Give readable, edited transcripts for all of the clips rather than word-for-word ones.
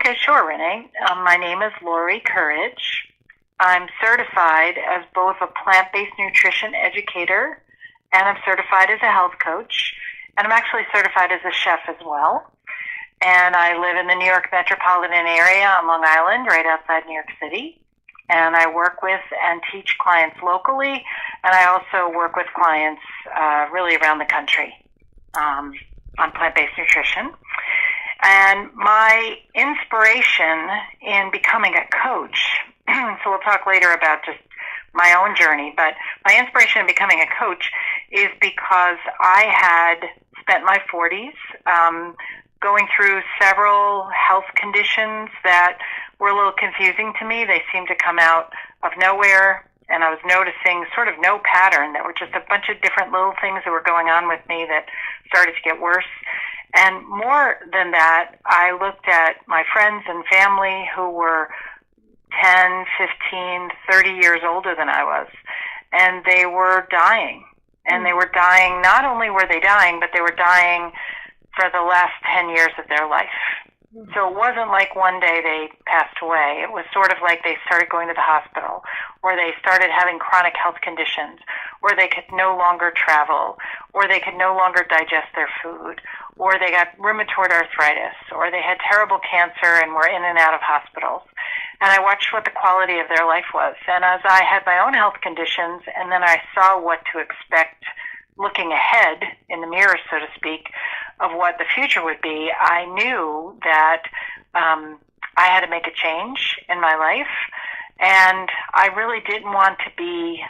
Okay, sure, Renee. My name is Laurie Courage. I'm certified as both a plant-based nutrition educator and I'm certified as a health coach. And I'm actually certified as a chef as well. And I live in the New York metropolitan area on Long Island, right outside New York City. And I work with and teach clients locally, and I also work with clients really around the country on plant-based nutrition. And my inspiration in becoming a coach, so we'll talk later about just my own journey, but my inspiration in becoming a coach is because I had spent my 40s going through several health conditions that were a little confusing to me. They seemed to come out of nowhere, and I was noticing sort of no pattern. There were just a bunch of different little things that were going on with me that started to get worse. And more than that, I looked at my friends and family who were 10, 15, 30 years older than I was, and they were dying. And they were dying, not only were they dying, but they were dying for the last 10 years of their life. So it wasn't like one day they passed away. It was sort of like they started going to the hospital, or they started having chronic health conditions, or they could no longer travel, or they could no longer digest their food, or they got rheumatoid arthritis, or they had terrible cancer and were in and out of hospitals. And I watched what the quality of their life was. And as I had my own health conditions, and then I saw what to expect looking ahead in the mirror, so to speak, of what the future would be, I knew that I had to make a change in my life, and I really didn't want to be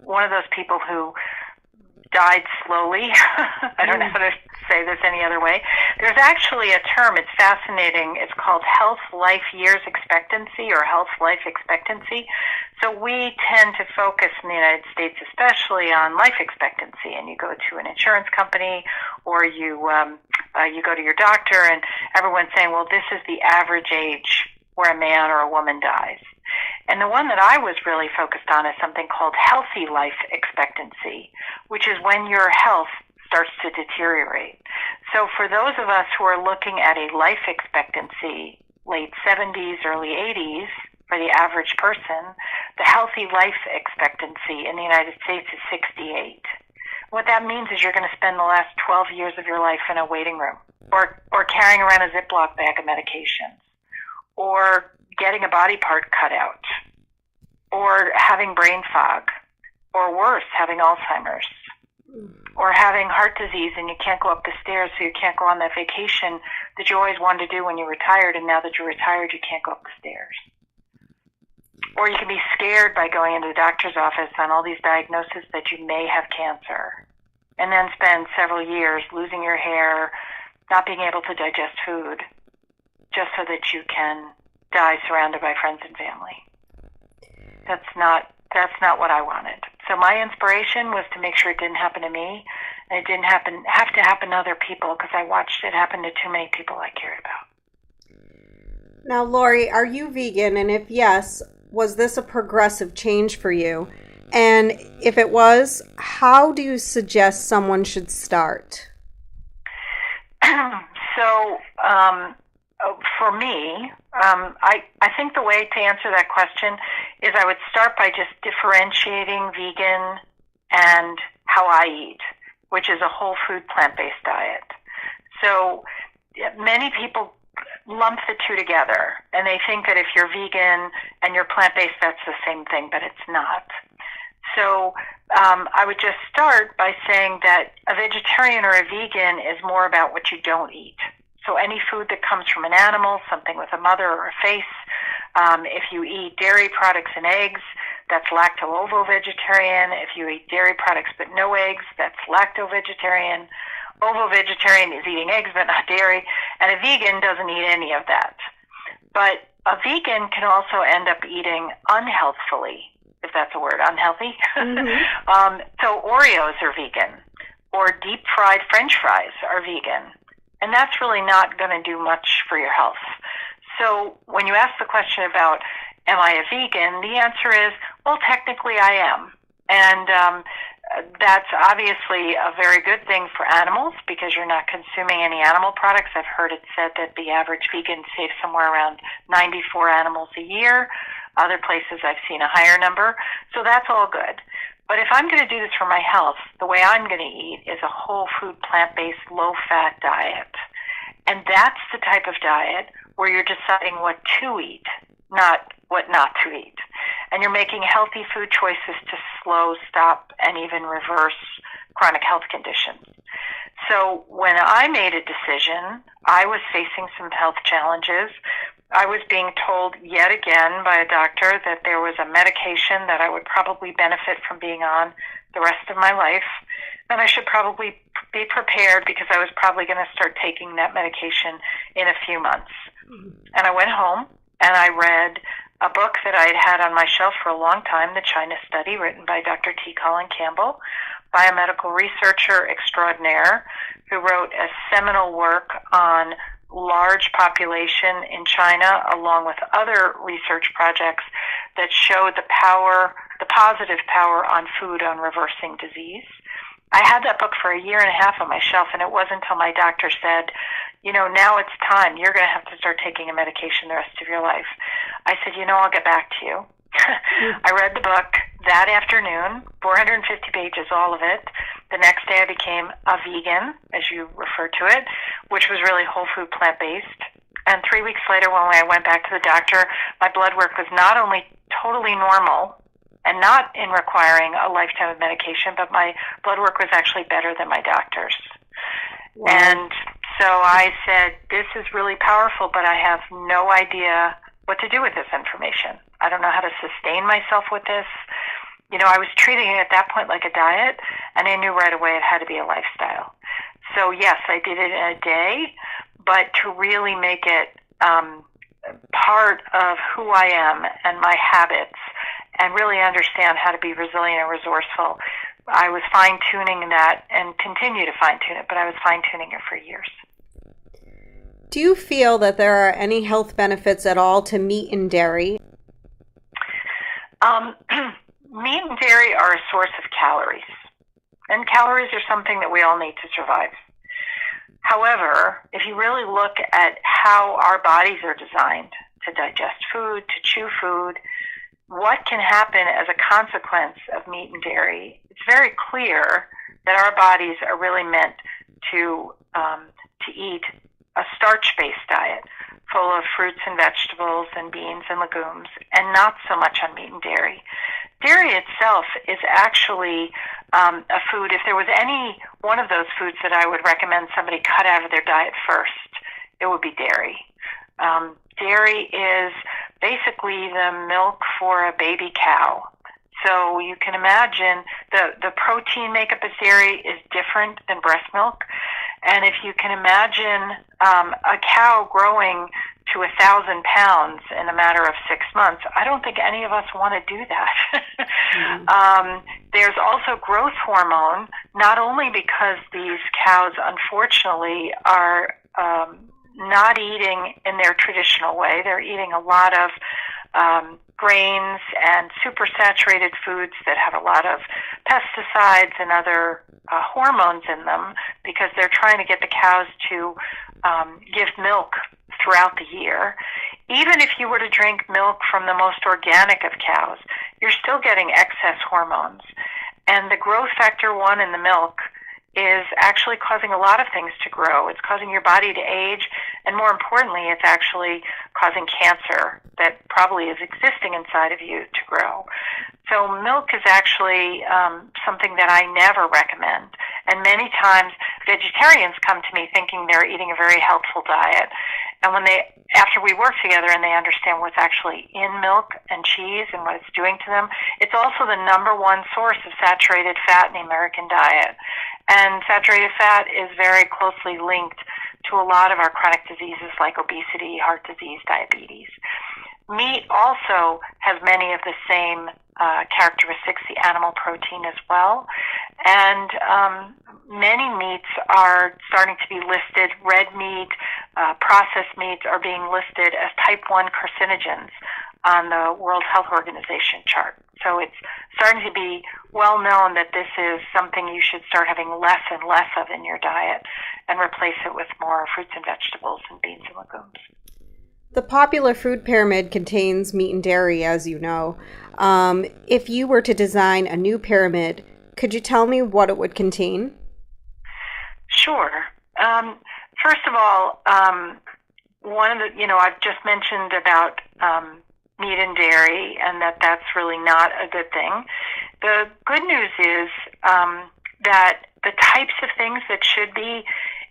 one of those people who died slowly. I don't know how to say this any other way. There's actually a term, it's fascinating, it's called health life years expectancy or health life expectancy. So we tend to focus in the United States especially on life expectancy, and you go to an insurance company or you go to your doctor and everyone's saying, well, this is the average age where a man or a woman dies. And the one that I was really focused on is something called healthy life expectancy, which is when your health starts to deteriorate. So for those of us who are looking at a life expectancy, late 70s, early 80s, for the average person, the healthy life expectancy in the United States is 68. What that means is you're going to spend the last 12 years of your life in a waiting room, or carrying around a Ziploc bag of medications, or getting a body part cut out, or having brain fog, or worse, having Alzheimer's, or having heart disease and you can't go up the stairs, so you can't go on that vacation that you always wanted to do when you're retired, and now that you're retired, you can't go up the stairs. Or you can be scared by going into the doctor's office on all these diagnoses that you may have cancer, and then spend several years losing your hair, not being able to digest food, just so that you can die surrounded by friends and family. That's not what I wanted. So my inspiration was to make sure it didn't happen to me, and it didn't have to happen to other people, because I watched it happen to too many people I cared about. Now, Laurie, are you vegan? And if yes, was this a progressive change for you? And if it was, how do you suggest someone should start? So, for me, I think the way to answer that question is I would start by just differentiating vegan and how I eat, which is a whole food plant-based diet. So many people lump the two together, and they think that if you're vegan and you're plant-based, that's the same thing, but it's not. So I would just start by saying that a vegetarian or a vegan is more about what you don't eat. So any food that comes from an animal, something with a mother or a face, if you eat dairy products and eggs, that's lacto-ovo-vegetarian. If you eat dairy products but no eggs, that's lacto-vegetarian. Ovo-vegetarian is eating eggs but not dairy, and a vegan doesn't eat any of that. But a vegan can also end up eating unhealthfully, if that's a word, unhealthy. Mm-hmm. So Oreos are vegan, or deep-fried French fries are vegan, and that's really not going to do much for your health. So when you ask the question about, am I a vegan, the answer is, well, technically I am. And That's obviously a very good thing for animals because you're not consuming any animal products. I've heard it said that the average vegan saves somewhere around 94 animals a year. Other places I've seen a higher number. So that's all good. But if I'm going to do this for my health, the way I'm going to eat is a whole food, plant-based, low-fat diet. And that's the type of diet where you're deciding what to eat, not what not to eat. And you're making healthy food choices to slow, stop, and even reverse chronic health conditions. So when I made a decision, I was facing some health challenges. I was being told yet again by a doctor that there was a medication that I would probably benefit from being on the rest of my life, and I should probably be prepared because I was probably going to start taking that medication in a few months. And I went home and I read a book that I had had on my shelf for a long time, The China Study, written by Dr. T. Colin Campbell, biomedical researcher extraordinaire, who wrote a seminal work on large population in China, along with other research projects that showed the power, the positive power on food on reversing disease. I had that book for a year and a half on my shelf, and it wasn't until my doctor said, you know, now it's time. You're going to have to start taking a medication the rest of your life. I said, you know, I'll get back to you. I read the book that afternoon, 450 pages, all of it. The next day I became a vegan, as you refer to it, which was really whole food plant-based. And 3 weeks later, when I went back to the doctor, my blood work was not only totally normal and not in requiring a lifetime of medication, but my blood work was actually better than my doctor's. Wow. And so I said, this is really powerful, but I have no idea what to do with this information. I don't know how to sustain myself with this. You know, I was treating it at that point like a diet, and I knew right away it had to be a lifestyle. So yes, I did it in a day, but to really make it part of who I am and my habits and really understand how to be resilient and resourceful, I was fine-tuning that and continue to fine-tune it, but I was fine-tuning it for years. Do you feel that there are any health benefits at all to meat and dairy? Meat and dairy are a source of calories, and calories are something that we all need to survive. However, if you really look at how our bodies are designed to digest food, to chew food, what can happen as a consequence of meat and dairy, it's very clear that our bodies are really meant to eat a starch-based diet full of fruits and vegetables and beans and legumes, and not so much on meat and dairy. Dairy itself is actually a food. If there was any one of those foods that I would recommend somebody cut out of their diet first, it would be dairy. Dairy is basically the milk for a baby cow. So you can imagine the protein makeup of dairy is different than breast milk. And if you can imagine a cow growing to 1,000 pounds in a matter of 6 months, I don't think any of us want to do that. There's also growth hormone, not only because these cows, unfortunately, are not eating in their traditional way. They're eating a lot of grains and supersaturated foods that have a lot of pesticides and other hormones in them because they're trying to get the cows to give milk throughout the year. Even if you were to drink milk from the most organic of cows, you're still getting excess hormones. And the growth factor 1 in the milk is actually causing a lot of things to grow. It's causing your body to age, and more importantly, it's actually causing cancer that probably is existing inside of you to grow. So milk is actually something that I never recommend. And many times vegetarians come to me thinking they're eating a very healthful diet. And after we work together and they understand what's actually in milk and cheese and what it's doing to them, it's also the number one source of saturated fat in the American diet. And saturated fat is very closely linked to a lot of our chronic diseases like obesity, heart disease, diabetes. Meat also has many of the same characteristics, the animal protein as well. And many meats are starting to be listed. Red meat, processed meats are being listed as type 1 carcinogens on the World Health Organization chart. So it's starting to be well known that this is something you should start having less and less of in your diet and replace it with more fruits and vegetables and beans and legumes. The popular food pyramid contains meat and dairy, as you know. If you were to design a new pyramid, could you tell me what it would contain? Sure. First of all, one of the, I've just mentioned about meat and dairy, and that's really not a good thing. The good news is that the types of things that should be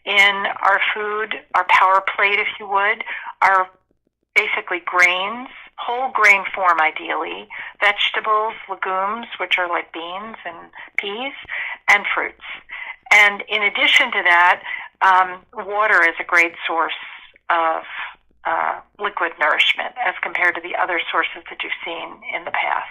in our food, our power plate, if you would, are basically grains, whole grain form ideally, vegetables, legumes, which are like beans and peas, and fruits. And in addition to that, water is a great source of liquid nourishment as compared to the other sources that you've seen in the past.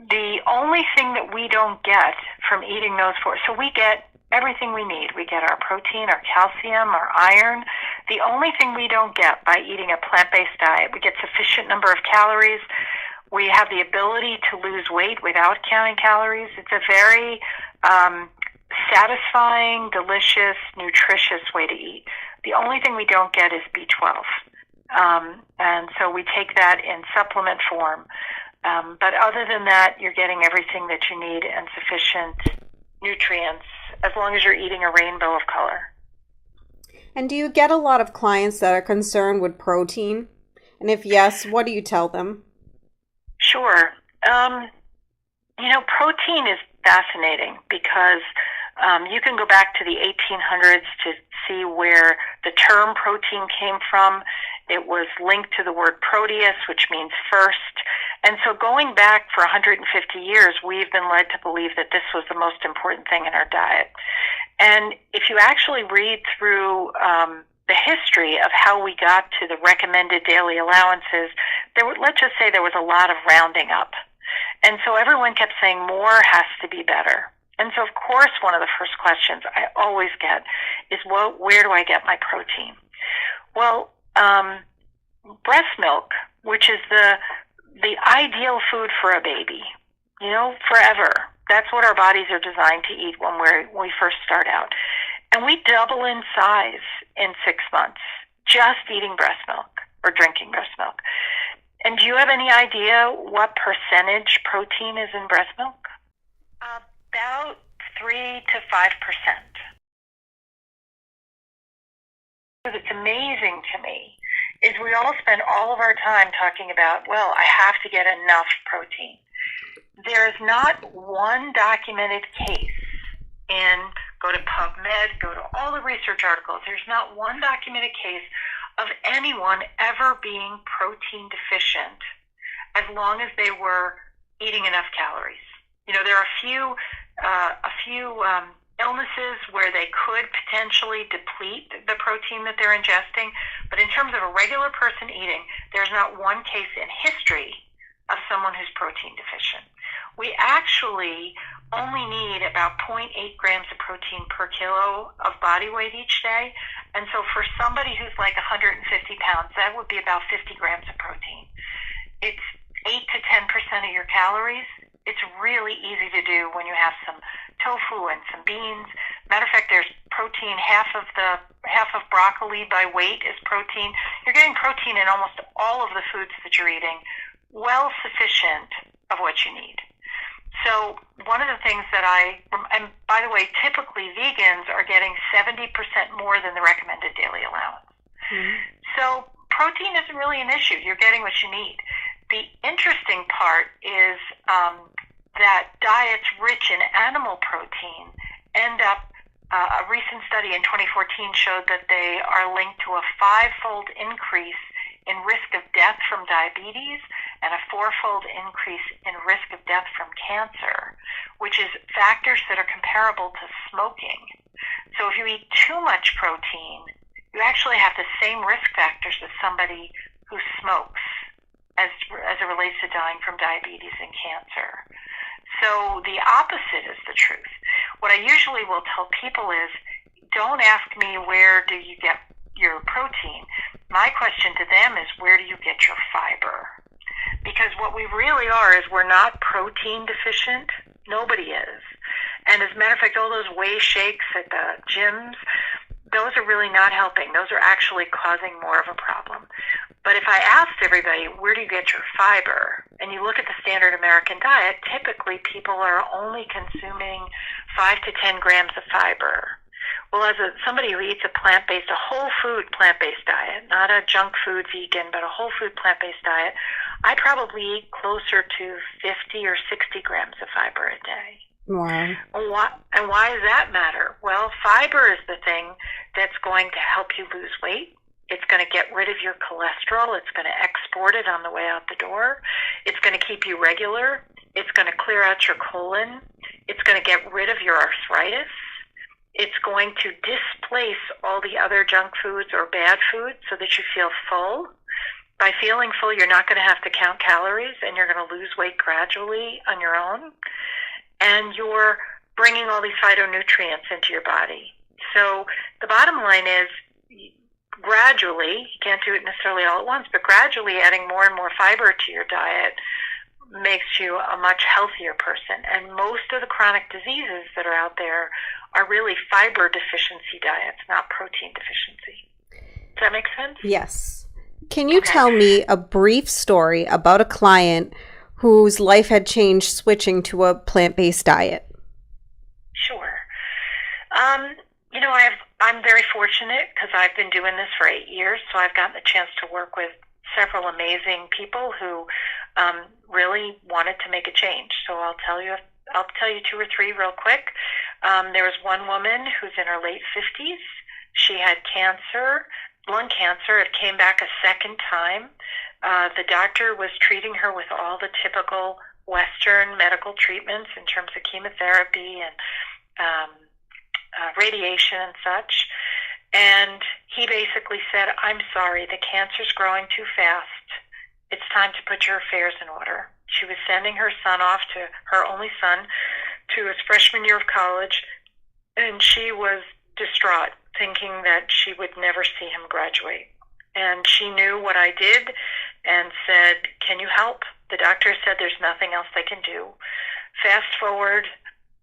The only thing that we don't get from eating those four, so we get everything we need. We get our protein, our calcium, our iron. The only thing we don't get by eating a plant-based diet, we get sufficient number of calories. We have the ability to lose weight without counting calories. It's a very satisfying, delicious, nutritious way to eat. The only thing we don't get is B12. And so we take that in supplement form. But other than that, you're getting everything that you need and sufficient nutrients as long as you're eating a rainbow of color. And do you get a lot of clients that are concerned with protein? And if yes, what do you tell them? Sure. Protein is fascinating because you can go back to the 1800s to see where the term protein came from. It was linked to the word proteus, which means first. And so going back for 150 years, we've been led to believe that this was the most important thing in our diet. And if you actually read through the history of how we got to the recommended daily allowances, let's just say there was a lot of rounding up. And so everyone kept saying more has to be better. And so, of course, one of the first questions I always get is, well, where do I get my protein? Well, breast milk, which is the ideal food for a baby, forever. That's what our bodies are designed to eat when we first start out. And we double in size in 6 months just eating breast milk or drinking breast milk. And do you have any idea what percentage protein is in breast milk? About 3 to 5%. What's amazing to me is we all spend all of our time talking about, well, I have to get enough protein. There is not one documented case go to PubMed, go to all the research articles, there's not one documented case of anyone ever being protein deficient as long as they were eating enough calories. There are a few illnesses where they could potentially deplete the protein that they're ingesting, but in terms of a regular person eating, there's not one case in history of someone who's protein deficient. We actually only need about 0.8 grams of protein per kilo of body weight each day, and so for somebody who's like 150 pounds, that would be about 50 grams of protein. It's 8 to 10% of your calories. It's really easy to do when you have some tofu and some beans. Matter of fact, there's protein, half of broccoli by weight is protein. You're getting protein in almost all of the foods that you're eating, well sufficient of what you need. So one of the things that and by the way, typically vegans are getting 70% more than the recommended daily allowance. Mm-hmm. So protein isn't really an issue. You're getting what you need. The interesting part is that diets rich in animal protein end up, a recent study in 2014 showed that they are linked to a 5-fold increase in risk of death from diabetes and a 4-fold increase in risk of death from cancer, which is factors that are comparable to smoking. So if you eat too much protein, you actually have the same risk factors as somebody who smokes as it relates to dying from diabetes and cancer. So the opposite is the truth. What I usually will tell people is, don't ask me where do you get your protein. My question to them is, where do you get your fiber? Because because what we really are is we're not protein deficient. Nobody is. And as a matter of fact, all those whey shakes at the gyms, those are really not helping. Those are actually causing more of a problem. But if I asked everybody, where do you get your fiber? And you look at the standard American diet, typically people are only consuming 5 to 10 grams of fiber. Well, as somebody who eats a plant-based, a whole food plant-based diet, not a junk food vegan, but a whole food plant-based diet, I probably eat closer to 50 or 60 grams of fiber a day. Wow. And why does that matter? Well, fiber is the thing that's going to help you lose weight. It's going to get rid of your cholesterol. It's going to export it on the way out the door. It's going to keep you regular. It's going to clear out your colon. It's going to get rid of your arthritis. It's going to displace all the other junk foods or bad foods so that you feel full. By feeling full, you're not going to have to count calories, and you're going to lose weight gradually on your own. And you're bringing all these phytonutrients into your body. So the bottom line is, gradually, you can't do it necessarily all at once, but gradually adding more and more fiber to your diet makes you a much healthier person. And most of the chronic diseases that are out there are really fiber deficiency diets, not protein deficiency. Does that make sense? Yes. Can you tell me a brief story about a client whose life had changed switching to a plant-based diet? Sure. I'm very fortunate because I've been doing this for 8 years, so I've gotten the chance to work with several amazing people who really wanted to make a change. So I'll tell you 2 or 3 real quick. There was one woman who's in her late 50s. She had cancer, lung cancer. It came back a second time. The doctor was treating her with all the typical Western medical treatments in terms of chemotherapy and radiation and such. And he basically said, "I'm sorry, the cancer's growing too fast. It's time to put your affairs in order." She was sending her son off, to her only son, to his freshman year of college, and she was distraught, thinking that she would never see him graduate. And she knew what I did and said, "Can you help?" The doctor said there's nothing else they can do. Fast forward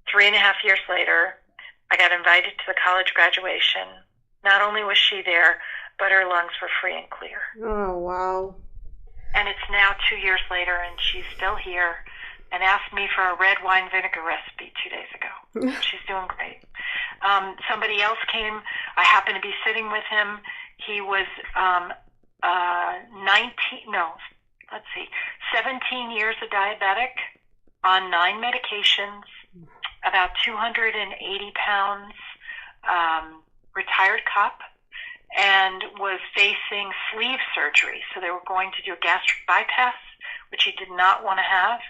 3.5 years later, I got invited to the college graduation. Not only was she there, but her lungs were free and clear. Oh, wow. And it's now 2 years later, and she's still here and asked me for a red wine vinegar recipe 2 days ago. She's doing great. Somebody else came. I happened to be sitting with him. He was 17 years a diabetic, on 9 medications, about 280 pounds, retired cop, and was facing sleeve surgery. So they were going to do a gastric bypass, which he did not want to have.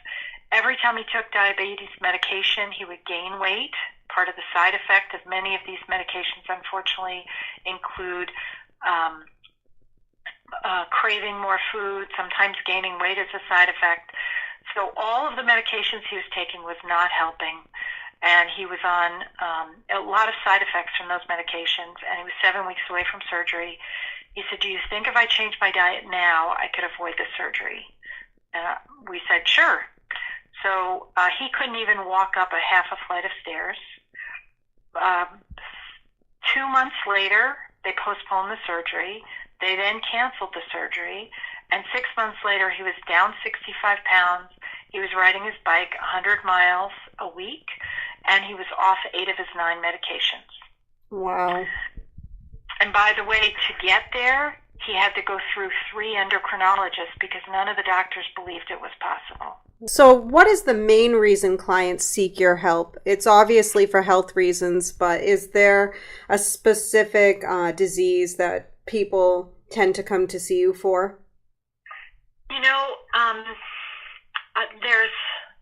Every time he took diabetes medication, he would gain weight. Part of the side effect of many of these medications, unfortunately, include craving more food, sometimes gaining weight as a side effect. So all of the medications he was taking was not helping. And he was on a lot of side effects from those medications, and he was 7 weeks away from surgery. He said, "Do you think if I change my diet now, I could avoid the surgery?" We said, "Sure." So he couldn't even walk up a half a flight of stairs. 2 months later, they postponed the surgery. They then canceled the surgery. And 6 months later, he was down 65 pounds. He was riding his bike 100 miles a week, and he was off 8 of his 9 medications. Wow. And by the way, to get there, he had to go through 3 endocrinologists because none of the doctors believed it was possible. So what is the main reason clients seek your help? It's obviously for health reasons, but is there a specific disease that people tend to come to see you for?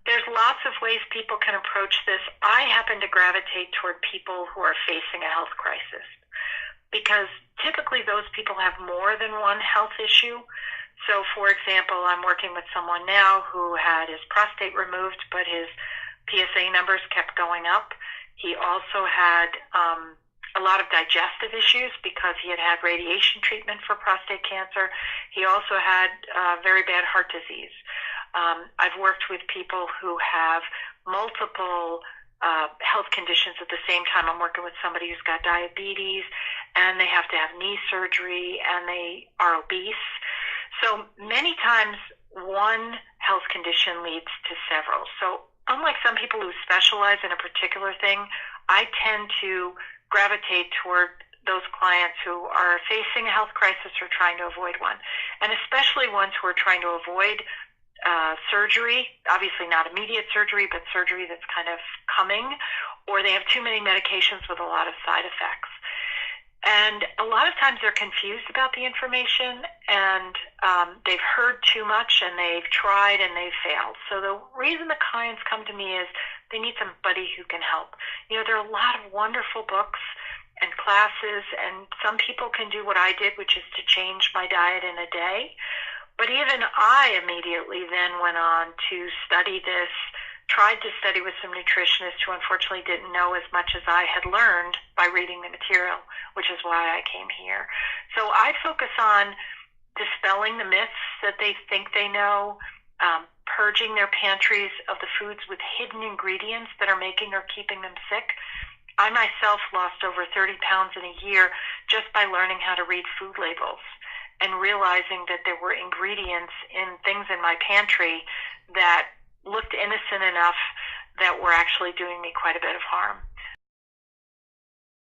There's lots of ways people can approach this. I happen to gravitate toward people who are facing a health crisis because typically those people have more than one health issue. So, for example, I'm working with someone now who had his prostate removed, but his PSA numbers kept going up. He also had a lot of digestive issues because he had had radiation treatment for prostate cancer. He also had very bad heart disease. I've worked with people who have multiple health conditions at the same time. I'm working with somebody who's got diabetes, and they have to have knee surgery, and they are obese. So many times one health condition leads to several. So unlike some people who specialize in a particular thing, I tend to gravitate toward those clients who are facing a health crisis or trying to avoid one, and especially ones who are trying to avoid surgery, obviously not immediate surgery, but surgery that's kind of coming, or they have too many medications with a lot of side effects. And a lot of times they're confused about the information, and they've heard too much, and they've tried and they've failed. So the reason the clients come to me is they need somebody who can help. You know, there are a lot of wonderful books and classes, and some people can do what I did, which is to change my diet in a day. But even I immediately then went on to study this, tried to study with some nutritionists who unfortunately didn't know as much as I had learned by reading the material, which is why I came here. So I focus on dispelling the myths that they think they know, purging their pantries of the foods with hidden ingredients that are making or keeping them sick. I myself lost over 30 pounds in a year just by learning how to read food labels and realizing that there were ingredients in things in my pantry that looked innocent enough that were actually doing me quite a bit of harm.